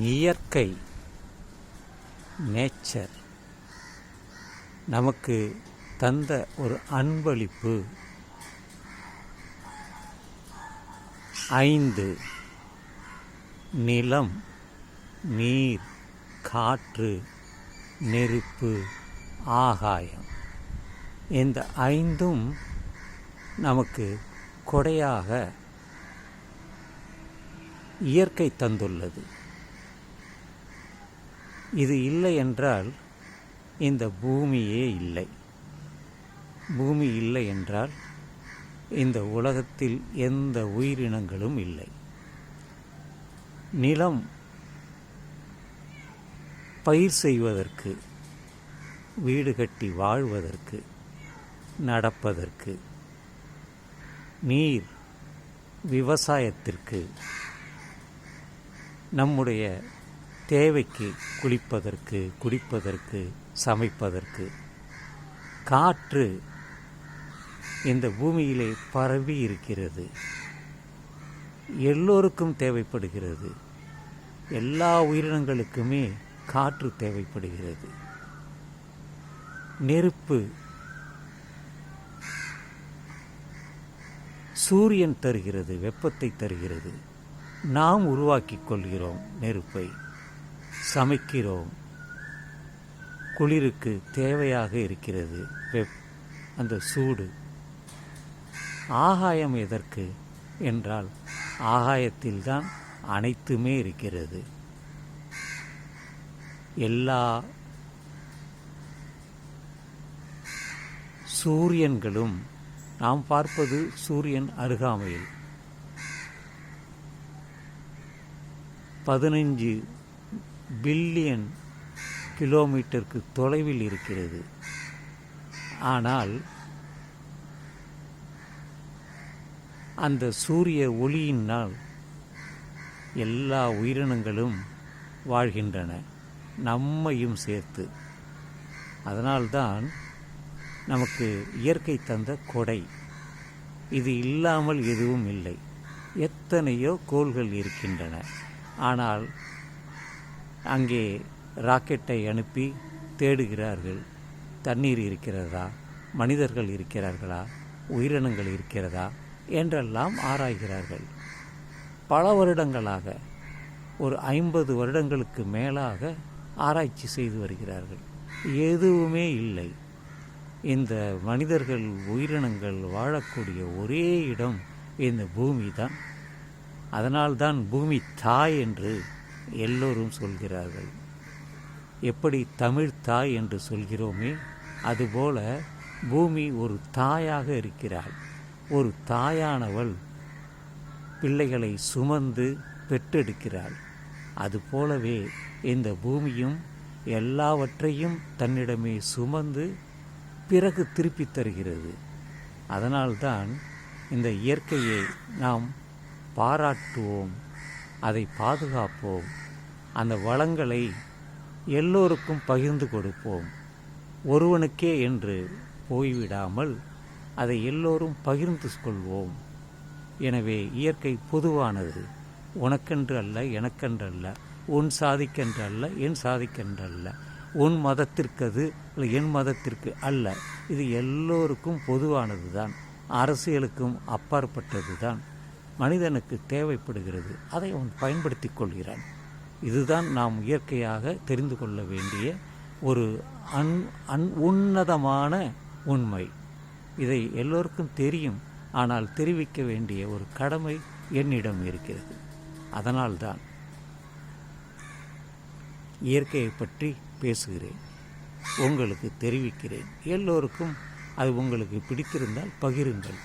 இயற்கை நேச்சர் நமக்கு தந்த ஒரு அன்பளிப்பு 5 நிலம், நீர், காற்று, நெருப்பு, ஆகாயம். இந்த 5ம் நமக்கு கொடையாக இயற்கை தந்துள்ளது. இது இல்லை என்றால் இந்த பூமியே இல்லை. பூமி இல்லை என்றால் இந்த உலகத்தில் எந்த உயிரினங்களும் இல்லை. நிலம் பயிர் செய்வதற்கு, வீடு கட்டி வாழ்வதற்கு, நடப்பதற்கு, நீர் விவசாயத்திற்கு, நம்முடைய தேவைக்கு குளிப்பதற்கு, குடிப்பதற்கு, சமைப்பதற்கு, காற்று இந்த பூமியிலே பரவி இருக்கிறது. எல்லோருக்கும் தேவைப்படுகிறது. எல்லா உயிரினங்களுக்குமே காற்று தேவைப்படுகிறது. நெருப்பு சூரியன் தருகிறது, வெப்பத்தை தருகிறது. நாம் உருவாக்கிக் கொள்கிறோம் நெருப்பை, சமைக்கிறோம். குளிருக்கு தேவையாக இருக்கிறது அந்த சூடு. ஆகாயம் எதற்கு என்றால் ஆகாயத்தில்தான் அனைத்துமே இருக்கிறது. எல்லா சூரியன்களும் நாம் பார்ப்பது சூரியன் அருகாமையில் 15 பில்லியன் கிலோமீட்டருக்கு தொலைவில் இருக்கிறது. ஆனால் அந்த சூரிய ஒளியினால் எல்லா உயிரினங்களும் வாழ்கின்றன, நம்மையும் சேர்த்து. அதனால்தான் நமக்கு இயற்கை தந்த கொடை. இது இல்லாமல் எதுவும் இல்லை. எத்தனையோ கோள்கள் இருக்கின்றன. ஆனால் அங்கே ராக்கெட்டை அனுப்பி தேடுகிறார்கள். தண்ணீர் இருக்கிறதா, மனிதர்கள் இருக்கிறார்களா, உயிரினங்கள் இருக்கிறதா என்றெல்லாம் ஆராய்கிறார்கள். பல வருடங்களாக, ஒரு 50 வருடங்களுக்கு மேலாக ஆராய்ச்சி செய்து வருகிறார்கள். எதுவுமே இல்லை. இந்த மனிதர்கள், உயிரினங்கள் வாழக்கூடிய ஒரே இடம் இந்த பூமி தான். அதனால்தான் பூமி தாய் என்று எல்லோரும் சொல்கிறார்கள். எப்படி தமிழ் தாய் என்று சொல்கிறோமே, அதுபோல பூமி ஒரு தாயாக இருக்கிறாள். ஒரு தாயானவள் பிள்ளைகளை சுமந்து பெற்றெடுக்கிறாள். அதுபோலவே இந்த பூமியும் எல்லாவற்றையும் தன்னிடமே சுமந்து பிறகு திருப்பி தருகிறது. அதனால்தான் இந்த இயற்கையை நாம் பாராட்டுவோம், அதை பாதுகாப்போம். அந்த வளங்களை எல்லோருக்கும் பகிர்ந்து கொடுப்போம். ஒருவனுக்கே என்று போய்விடாமல் அதை எல்லோரும் பகிர்ந்து கொள்வோம். எனவே இயற்கை பொதுவானது. உனக்கென்று அல்ல, எனக்கென்று அல்ல, உன் சாதிக்கென்று அல்ல, என் சாதிக்கென்று அல்ல, உன் மதத்திற்கது இல்லை, என் மதத்திற்கு அல்ல. இது எல்லோருக்கும் பொதுவானது தான். அரசியலுக்கும் அப்பாற்பட்டது தான். மனிதனுக்கு தேவைப்படுகிறது, அதை அவன் பயன்படுத்தி கொள்கிறான். இதுதான் நாம் இயற்கையாக தெரிந்து கொள்ள வேண்டிய ஒரு உன்னதமான உண்மை. இதை எல்லோருக்கும் தெரியும். ஆனால் தெரிவிக்க வேண்டிய ஒரு கடமை என்னிடம் இருக்கிறது. அதனால்தான் இயற்கையை பற்றி பேசுகிறேன், உங்களுக்கு தெரிவிக்கிறேன். எல்லோருக்கும் அது உங்களுக்கு பிடித்திருந்தால் பகிருங்கள்.